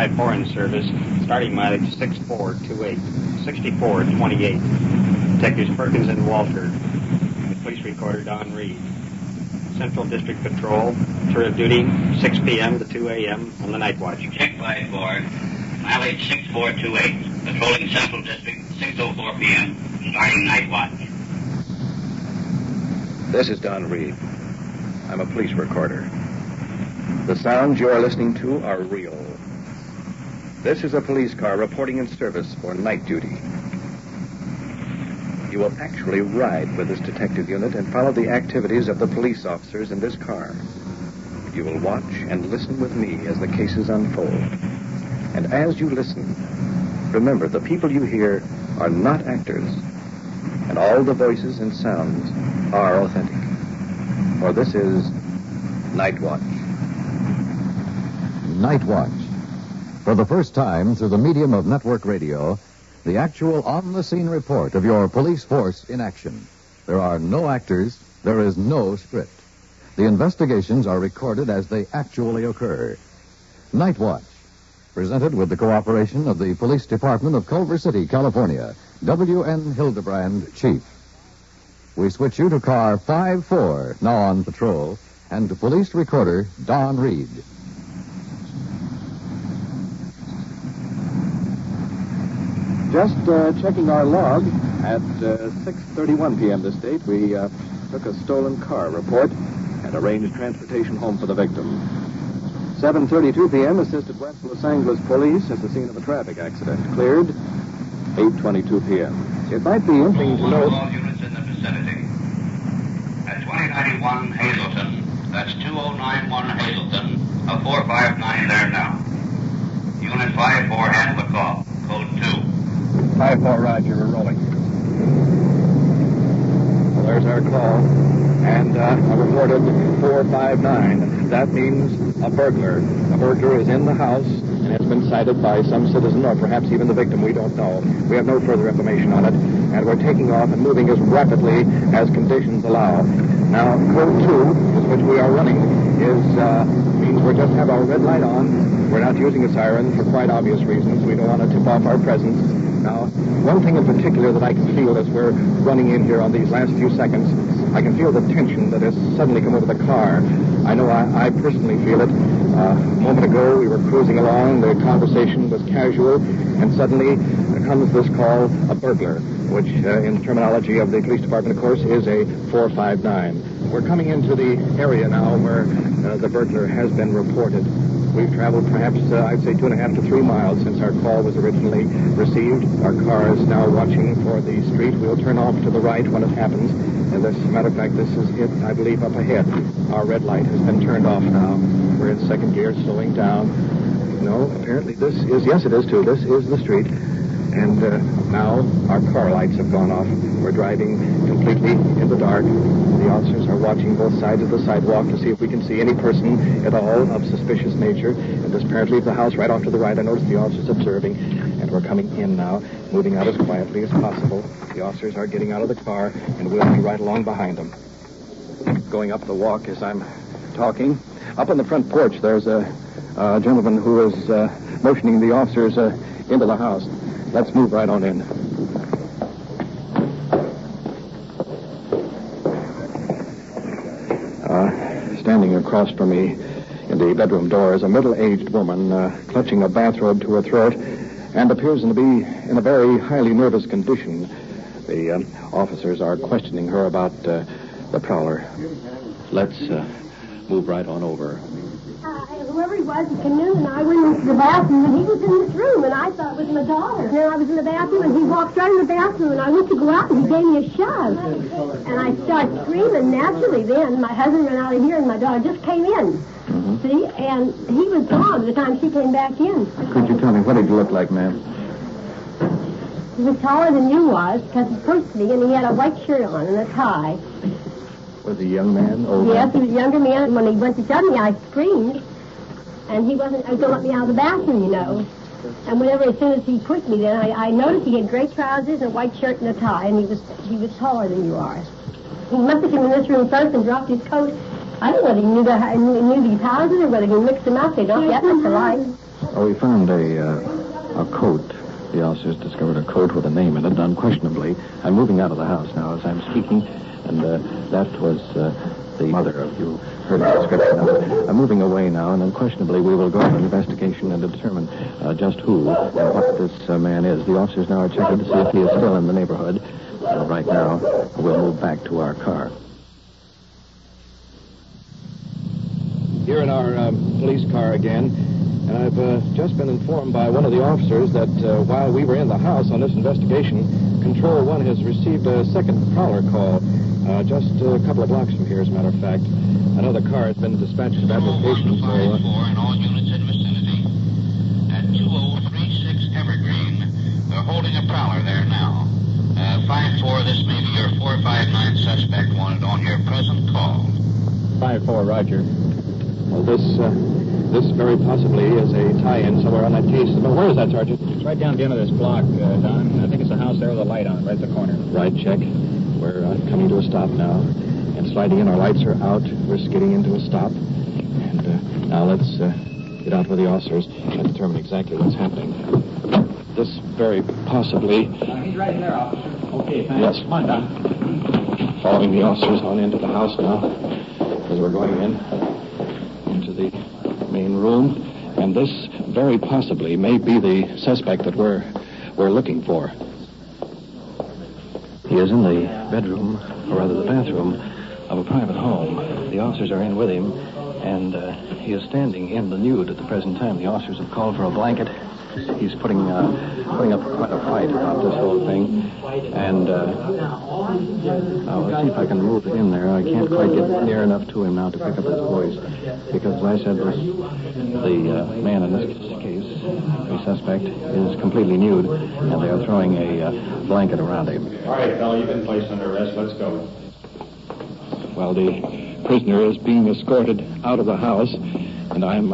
5-4 in service, starting mileage 6428, 6428. Detectives Perkins and Walter. The police recorder, Don Reed. Central District Patrol, tour of duty, 6 p.m. to 2 a.m. on the Nightwatch. Check 5-4, mileage 6428, patrolling Central District, 6:04 p.m., starting Nightwatch. This is Don Reed. I'm a police recorder. The sounds you are listening to are real. This is a police car reporting in service for night duty. You will actually ride with this detective unit and follow the activities of the police officers in this car. You will watch and listen with me as the cases unfold. And as you listen, remember the people you hear are not actors, and all the voices and sounds are authentic. For this is Nightwatch. Nightwatch. For the first time through the medium of network radio, the actual on-the-scene report of your police force in action. There are no actors. There is no script. The investigations are recorded as they actually occur. Nightwatch, presented with the cooperation of the Police Department of Culver City, California. W.N. Hildebrand, Chief. We switch you to car 5-4, now on patrol, and to police recorder Don Reed. Just checking our log. At 6:31 p.m. this date, we took a stolen car report and arranged transportation home for the victim. 7:32 p.m., assisted West Los Angeles police at the scene of a traffic accident. Cleared. 8:22 p.m. It might be interesting to note... All units in the vicinity. At 2091 Hazleton, that's 2091 Hazleton, a 459 there now. Unit 5-4 handle the call. Code 2. 5-4, Roger, we're rolling. Well, there's our call. And I reported 459. That means a burglar. A burglar is in the house and has been cited by some citizen or perhaps even the victim. We don't know. We have no further information on it. And we're taking off and moving as rapidly as conditions allow. Now, code 2, which we are running, means we just have our red light on. We're not using a siren for quite obvious reasons. We don't want to tip off our presence. Now, one thing in particular that I can feel as we're running in here on these last few seconds, I can feel the tension that has suddenly come over the car. I know I personally feel it. A moment ago, we were cruising along, the conversation was casual, and suddenly comes this call, a burglar, which in the terminology of the police department, of course, is a 459. We're coming into the area now where the burglar has been reported. We've traveled perhaps, I'd say, 2.5 to 3 miles since our call was originally received. Our car is now watching for the street. We'll turn off to the right when it happens. And as a matter of fact, this is it, I believe, up ahead. Our red light has been turned off now. We're in second gear, slowing down. No, apparently this is, yes, it is too. This is the street. And now our car lights have gone off. We're driving completely in the dark. The officers are watching both sides of the sidewalk to see if we can see any person at all of suspicious nature. And this apparently is the house right off to the right. I noticed the officers observing. And we're coming in now, moving out as quietly as possible. The officers are getting out of the car, and we'll be right along behind them. Going up the walk as I'm talking. Up on the front porch, there's a gentleman who is motioning the officers into the house. Let's move right on in. Standing across from me in the bedroom door is a middle-aged woman clutching a bathrobe to her throat and appears to be in a very highly nervous condition. The officers are questioning her about the prowler. Let's move right on over. Whoever he was, he came in, and I went into the bathroom, and he was in this room, and I thought it was my daughter. And then I was in the bathroom, and he walked right in the bathroom, and I went to go out, and he gave me a shove. And I started screaming. Naturally, then, my husband ran out of here, and my daughter just came in. Mm-hmm. See? And he was gone by the time she came back in. Could you tell me, what did he look like, ma'am? He was taller than you was, because he pushed me, and he had a white shirt on and a tie. Was he a young man? Old yes, man? He was a younger man. When he went to shove me, I screamed. And he wasn't going to let me out of the bathroom, you know. And whenever, as soon as he pushed me, then I noticed he had gray trousers and a white shirt and a tie, and he was taller than you are. He must have come in this room first and dropped his coat. I don't know whether he knew these houses or whether he mixed them up. They don't get much alike. Oh, we found a coat. The officers discovered a coat with a name in it, unquestionably. I'm moving out of the house now as I'm speaking, and that was the mother of you. Heard the description of it. I'm moving away now, and unquestionably we will go on an investigation and determine just who and what this man is. The officers now are checking to see if he is still in the neighborhood. Right now, we'll move back to our car. Here in our police car again, and I've just been informed by one of the officers that while we were in the house on this investigation, Control 1 has received a second prowler call just a couple of blocks from here, as a matter of fact. Another car has been dispatched to that location, so... and all units in vicinity. At 2036 Evergreen, they're holding a prowler there now. 5-4, this may be your 459 suspect wanted on your present call. 5-4, Roger. Well, this very possibly is a tie-in somewhere on that case. But where is that, Sergeant? It's right down the end of this block, Don. I think it's a house there with a light on, right at the corner. Right, check. We're coming to a stop now. And sliding in, our lights are out. We're skidding into a stop. And now let's get out with the officers and determine exactly what's happening. This very possibly... He's right there, officer. Okay, thanks. Yes. Come on, Don. Following the officers on into the house now, as we're going into the main room. And this very possibly may be the suspect that we're looking for. He is in the bedroom, or rather the bathroom, of a private home. The officers are in with him, and he is standing in the nude at the present time. The officers have called for a blanket. He's putting up quite a fight about this whole thing. And let's see if I can move in there. I can't quite get near enough to him now to pick up his voice. Because, as I said, the man in this case, the suspect, is completely nude, and they are throwing a blanket around him. All right, fella, you've been placed under arrest. Let's go. Well, the prisoner is being escorted out of the house, and I'm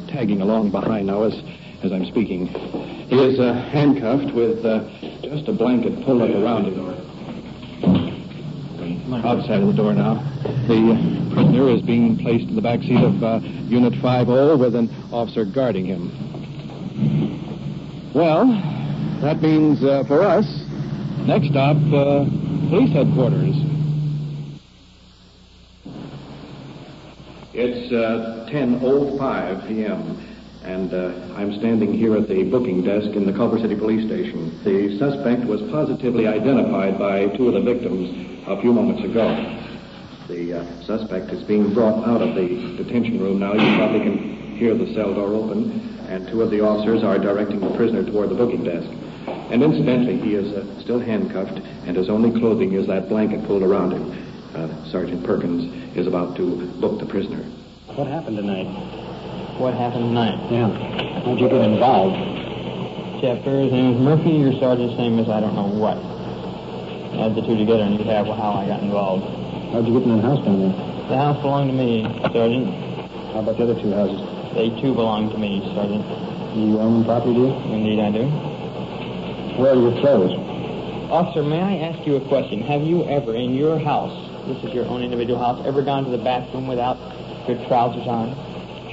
tagging along behind now as I'm speaking. He is handcuffed with just a blanket pulled up around him. Outside of the door now. The prisoner is being placed in the back seat of Unit 50 with an officer guarding him. Well, that means for us, next stop, police headquarters. It's 10:05 p.m., and I'm standing here at the booking desk in the Culver City Police Station. The suspect was positively identified by two of the victims a few moments ago. The suspect is being brought out of the detention room now. You probably can hear the cell door open, and two of the officers are directing the prisoner toward the booking desk. And incidentally, he is still handcuffed, and his only clothing is that blanket pulled around him. Sergeant Perkins is about to book the prisoner. What happened tonight? What happened tonight? Yeah. How'd you get involved? Chapter, his name is Murphy, your sergeant's name is I don't know what. Add the two together and you have how I got involved. How'd you get in the house down there? The house belonged to me, Sergeant. How about the other two houses? They too belong to me, Sergeant. You own property, do you? Indeed I do. Where are your clothes? Officer, may I ask you a question? Have you ever, in your house, this is your own individual house, ever gone to the bathroom without your trousers on?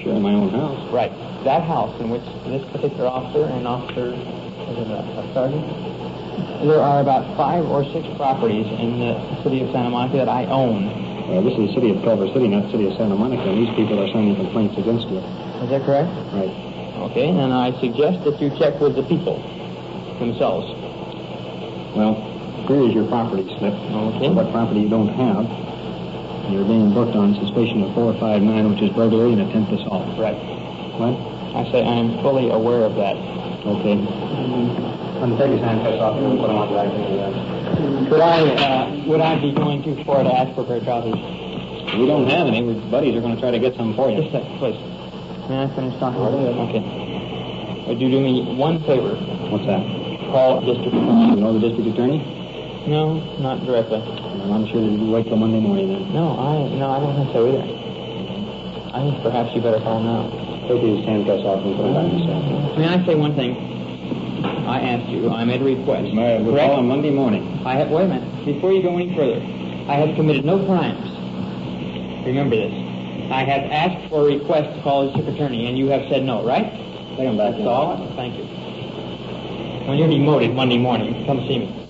Sure, in my own house. Right. That house in which this particular officer and officer, is it a sergeant? There are about 5 or 6 properties in the city of Santa Monica that I own. This is the city of Culver City, not the city of Santa Monica, and these people are signing complaints against you. Is that correct? Right. Okay, then I suggest that you check with the people themselves. Well, here is your property slip. Okay. What property you don't have. You're being booked on suspicion of 459, which is burglary and attempt assault. Right. What? I say I am fully aware of that. Okay. Take his handcuffs off and put them on back in the Would I be going too far to ask for a pair of trousers? We don't have any. Our buddies are going to try to get some for you. Just a second, please. May I finish talking? Okay. Would you do me one favor? What's that? Call district You attorney. know the district attorney? No, not directly. Well, I'm sure that you wait till Monday morning then. No, I don't think so either. I think perhaps you better call now. Take his handcuffs off and put them back in the cell. May I say one thing? I asked you. I made a request. We'll Correct? call on Monday morning. Wait a minute. Before you go any further, I have committed no crimes. Remember this. I have asked for a request to call the district attorney, and you have said no, right? Take him back. That's all? Thank you. When you're demoted Monday morning, come see me.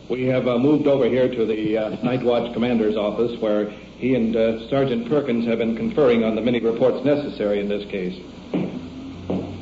We have moved over here to the Nightwatch commander's office, where he and Sergeant Perkins have been conferring on the many reports necessary in this case.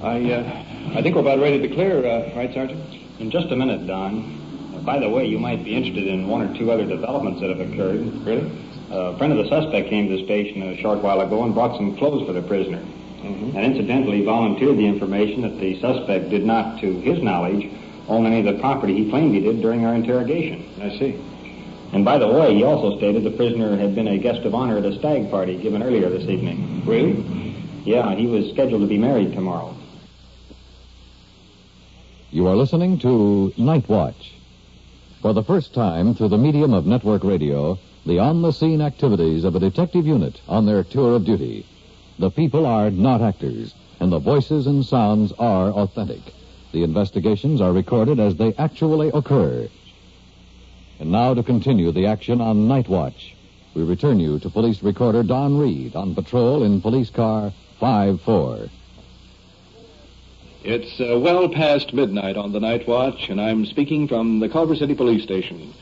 I think we're about ready to clear, right, Sergeant? In just a minute, Don. By the way, you might be interested in one or two other developments that have occurred. Really? A friend of the suspect came to the station a short while ago and brought some clothes for the prisoner. Mm-hmm. And incidentally volunteered the information that the suspect did not, to his knowledge, own any of the property he claimed he did during our interrogation. I see. And by the way, he also stated the prisoner had been a guest of honor at a stag party given earlier this evening. Really? Yeah, he was scheduled to be married tomorrow. You are listening to Nightwatch. For the first time, through the medium of network radio, the on-the-scene activities of a detective unit on their tour of duty. The people are not actors, and the voices and sounds are authentic. The investigations are recorded as they actually occur. And now to continue the action on Nightwatch, we return you to police recorder Don Reed on patrol in police car 5-4. It's well past midnight on the Night Watch, and I'm speaking from the Culver City Police Station.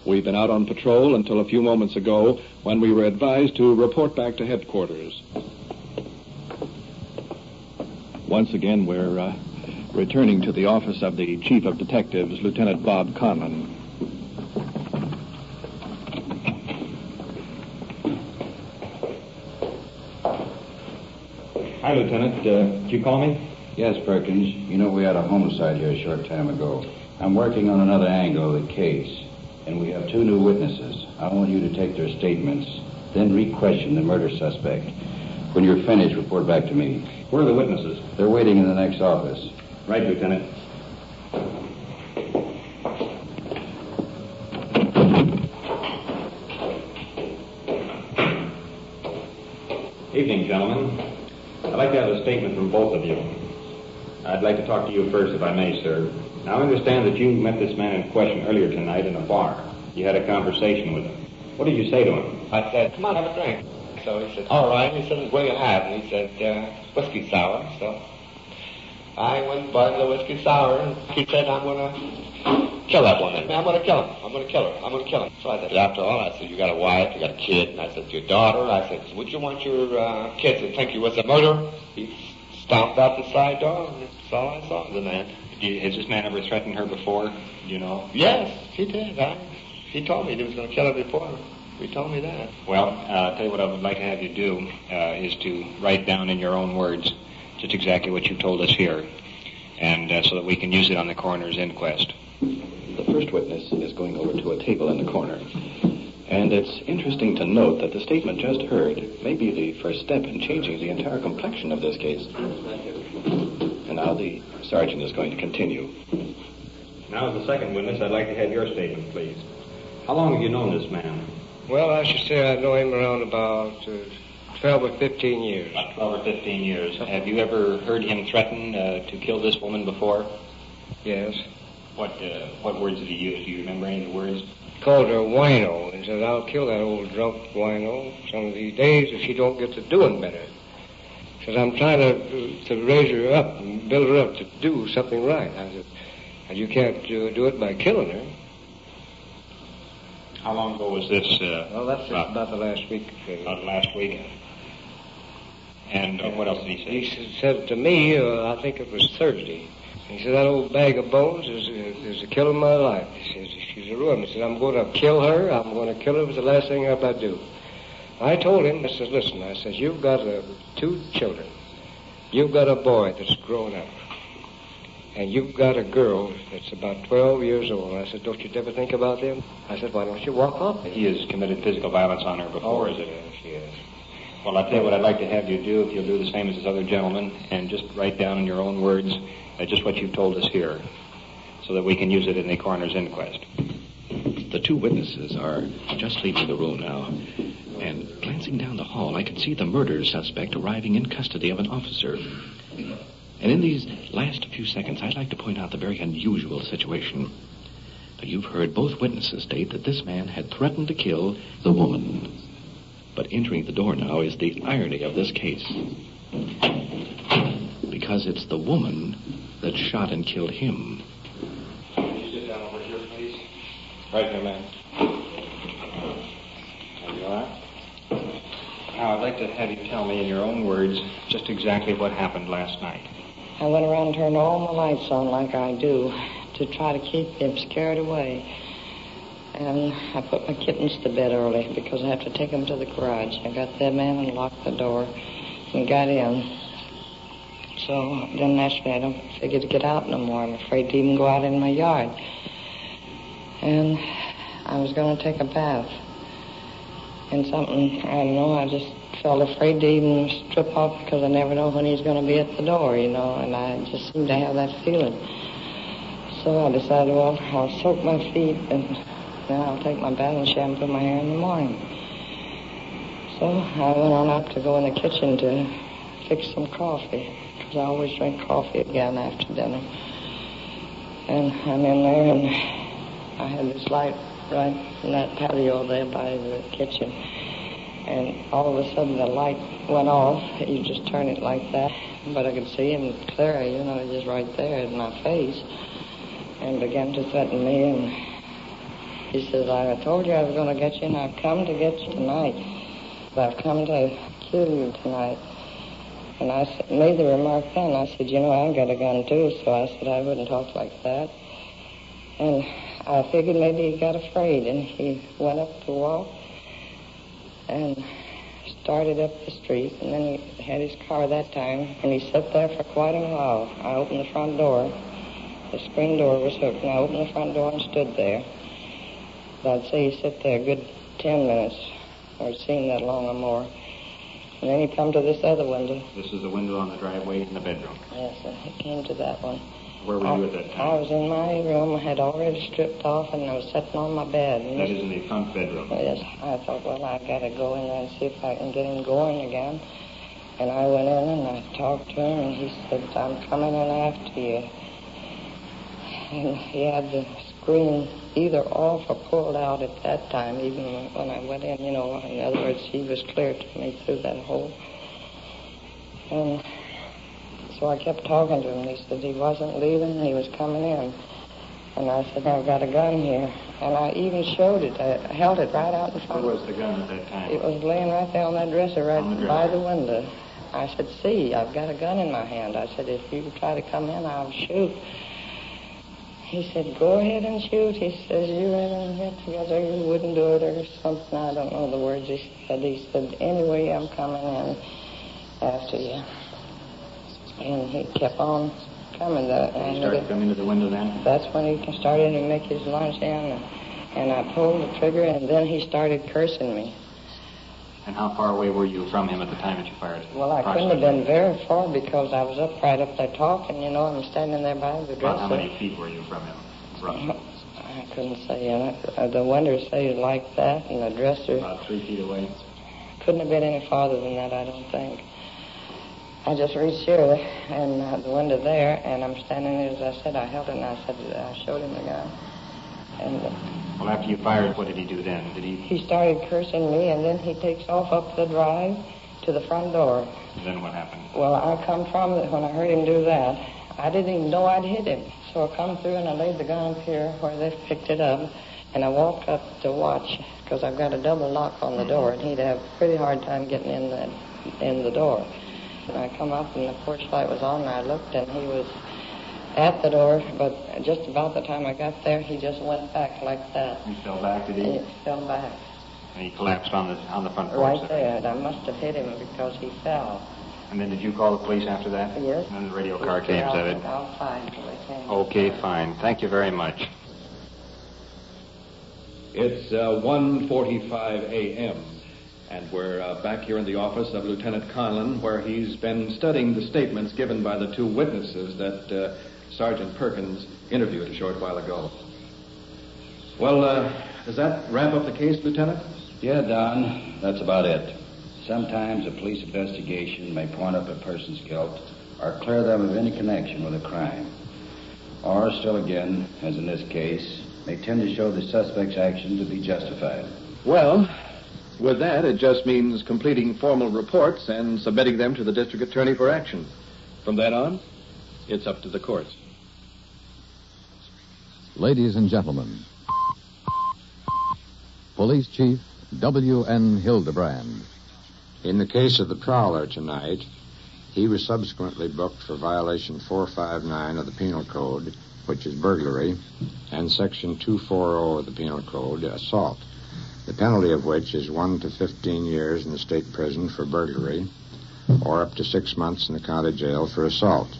We've been out on patrol until a few moments ago when we were advised to report back to headquarters. Once again, we're returning to the office of the Chief of Detectives, Lieutenant Bob Conlon. Hi, Lieutenant. Did you call me? Yes, Perkins. You know, we had a homicide here a short time ago. I'm working on another angle of the case, and we have two new witnesses. I want you to take their statements, then re-question the murder suspect. When you're finished, report back to me. Where are the witnesses? They're waiting in the next office. Right, Lieutenant. Evening, gentlemen. I'd like to have a statement from both of you. I'd like to talk to you first, if I may, sir. Now, I understand that you met this man in question earlier tonight in a bar. You had a conversation with him. What did you say to him? I said, come on, have a drink. So he said, all right. He said, what do you have? And he said, whiskey sour. So I went and bought the whiskey sour, and he said, I'm going to kill that woman. I'm going to kill him. I'm going to kill her. I'm going to kill him. So I said, after all, I said, you got a wife, you got a kid. And I said, your daughter. I said, would you want your kids to think you was a murderer? He stomped out the side door, and that's all I saw of the man. Has this man ever threatened her before? Do you know? Yes, he did. He told me he was going to kill her before. He told me that. Well, I'll tell you what I would like to have you do is to write down in your own words just exactly what you told us here, and so that we can use it on the coroner's inquest. The first witness is going over to a table in the corner. And it's interesting to note that the statement just heard may be the first step in changing the entire complexion of this case. And now the sergeant is going to continue. Now, as the second witness, I'd like to have your statement, please. How long have you known this man? Well, I should say I know him around about 12 or 15 years. About 12 or 15 years. Have you ever heard him threaten to kill this woman before? Yes. What words did he use? Do you remember any of the words? Called her wino and said, I'll kill that old drunk wino some of these days if she don't get to doing better. Says, I'm trying to raise her up and build her up to do something right. I said, and you can't do it by killing her. How long ago was this? Well, that's about the last week. About last week. And what else did he say? He said to me, I think it was Thursday. He said, that old bag of bones is the kill of my life. He says, she's a ruin. He said, I'm going to kill her. I'm going to kill her. It was the last thing I ever do. I told him, I said, listen, I said, you've got 2 children. You've got a boy that's grown up. And you've got a girl that's about 12 years old. I said, don't you ever think about them? I said, why don't you walk off? He has committed physical violence on her before, is it? Yes. Well, I'll tell you what I'd like to have you do, if you'll do the same as this other gentleman, and just write down in your own words just what you've told us here, so that we can use it in the coroner's inquest. The 2 witnesses are just leaving the room now. And glancing down the hall, I can see the murder suspect arriving in custody of an officer. And in these last few seconds, I'd like to point out the very unusual situation. Now, you've heard both witnesses state that this man had threatened to kill the woman. But entering the door now is the irony of this case. because it's the woman that shot and killed him. Can you sit down over here, please? Right here, ma'am. There you are. Now, I'd like to have you tell me in your own words just exactly what happened last night. I went around and turned all my lights on like I do to try to keep him scared away. And I put my kittens to bed early because I have to take them to the garage. I got them in and locked the door and got in. So then naturally I don't figure to get out no more. I'm afraid to even go out in my yard. And I was going to take a bath. And something, I don't know, I just felt afraid to even strip off because I never know when he's going to be at the door, you know, and I just seemed to have that feeling. So I decided, well, I'll soak my feet and then I'll take my bath and shampoo my hair in the morning. So I went on up to go in the kitchen to fix some coffee, because I always drink coffee again after dinner. And I'm in there, and I had this light right in that patio there by the kitchen. And all of a sudden the light went off. You just turn it like that. But I could see him clear, you know, just right there in my face. And began to threaten me. And he says, I told you I was going to get you, and I've come to get you tonight. I've come to kill you tonight. And I made the remark then. I said, you know, I got a gun too. So I said I wouldn't talk like that. And I figured maybe he got afraid, and he went up the walk and started up the street, and then he had his car that time, and he sat there for quite a while. I opened the front door. The screen door was hooked, and I opened the front door and stood there. I'd say he sat there a good 10 minutes, or it seemed that long or more. And then he come to this other window. This is the window on the driveway in the bedroom. Yes, and he came to that one. Where were you at that time? I was in my room. I had already stripped off, and I was sitting on my bed. And that is in the front bedroom? Yes. I thought, well, I got to go in there and see if I can get him going again. And I went in, and I talked to him, and he said, I'm coming in after you. And he had the screen either off or pulled out at that time, even when I went in, you know. In other words, he was clear to me through that hole. And so I kept talking to him. He said he wasn't leaving, he was coming in. And I said, I've got a gun here. And I even showed it. I held it right out in front. Where was the gun at that time? It was laying right there on that dresser by the window. I said, see, I've got a gun in my hand. I said, if you try to come in, I'll shoot. He said, go ahead and shoot. He says, you and him together, you wouldn't do it or something. I don't know the words he said. He said, anyway, I'm coming in after you. And he kept on coming. He started coming to the window then? That's when he started to make his lunge in. And I pulled the trigger, and then he started cursing me. And how far away were you from him at the time that you fired? Well, I couldn't have been very far because I was right up there talking, you know. I'm standing there by the dresser. About how many feet were you from him, roughly? I couldn't say. The window say like that, and the dresser... About 3 feet away? Couldn't have been any farther than that, I don't think. I just reached here and the window there, and I'm standing there, as I said, I held it, and I said, I showed him the gun. And well, after you fired, what did he do then? He started cursing me, and then he takes off up the drive to the front door. Then what happened? Well, I come from it when I heard him do that. I didn't even know I'd hit him. So I come through, and I laid the gun up here where they picked it up, and I walked up to watch, because I've got a double lock on the door, and he'd have a pretty hard time getting in the door. And I come up, and the porch light was on, and I looked, and he was at the door, but just about the time I got there, he just went back like that. He fell back, did he? He fell back. And he collapsed on the front porch? Right there, and I must have hit him because he fell. And then did you call the police after that? Yes. And then the radio car came, said it? Outside, so they came. Okay, fine. Thank you very much. It's 1:45 a.m., and we're back here in the office of Lieutenant Conlon, where he's been studying the statements given by the two witnesses that Sergeant Perkins interviewed a short while ago. Well, does that wrap up the case, Lieutenant? Yeah, Don, that's about it. Sometimes a police investigation may point up a person's guilt or clear them of any connection with a crime. Or, still again, as in this case, may tend to show the suspect's action to be justified. Well, with that, it just means completing formal reports and submitting them to the district attorney for action. From then on, it's up to the courts. Ladies and gentlemen, Police Chief W.N. Hildebrand. In the case of the Prowler tonight, he was subsequently booked for violation 459 of the Penal Code, which is burglary, and Section 240 of the Penal Code, assault, the penalty of which is 1 to 15 years in the state prison for burglary, or up to 6 months in the county jail for assault.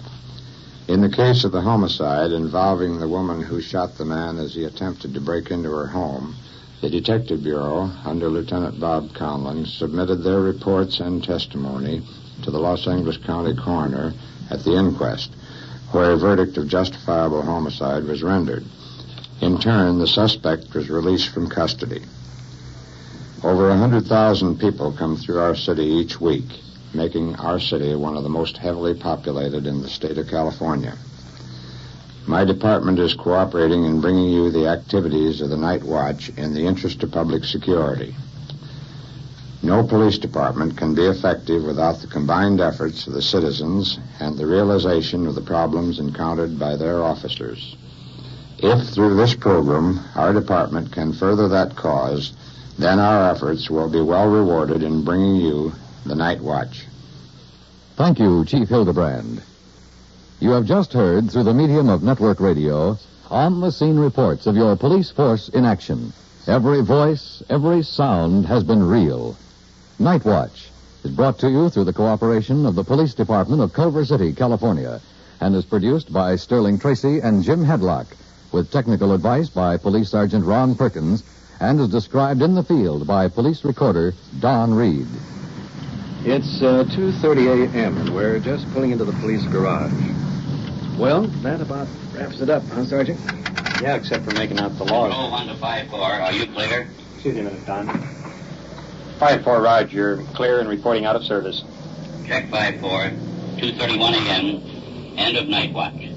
In the case of the homicide involving the woman who shot the man as he attempted to break into her home, the Detective Bureau, under Lieutenant Bob Conlon, submitted their reports and testimony to the Los Angeles County coroner at the inquest, where a verdict of justifiable homicide was rendered. In turn, the suspect was released from custody. Over 100,000 people come through our city each week, making our city one of the most heavily populated in the state of California. My department is cooperating in bringing you the activities of the Nightwatch in the interest of public security. No police department can be effective without the combined efforts of the citizens and the realization of the problems encountered by their officers. If, through this program, our department can further that cause, then our efforts will be well rewarded in bringing you the Nightwatch. Thank you, Chief Hildebrand. You have just heard, through the medium of network radio, on-the-scene reports of your police force in action. Every voice, every sound has been real. Nightwatch is brought to you through the cooperation of the Police Department of Culver City, California, and is produced by Sterling Tracy and Jim Hedlock, with technical advice by Police Sergeant Ron Perkins, and is described in the field by Police Recorder Don Reed. It's 2:30 a.m., and we're just pulling into the police garage. Well, that about wraps it up, huh, Sergeant? Yeah, except for making out the laws. Control 1 to 5-4. Are you clear? Excuse me a minute, Don. 5-4, Roger. You're clear and reporting out of service. Check 5-4. 2:31 a.m. End of night watch.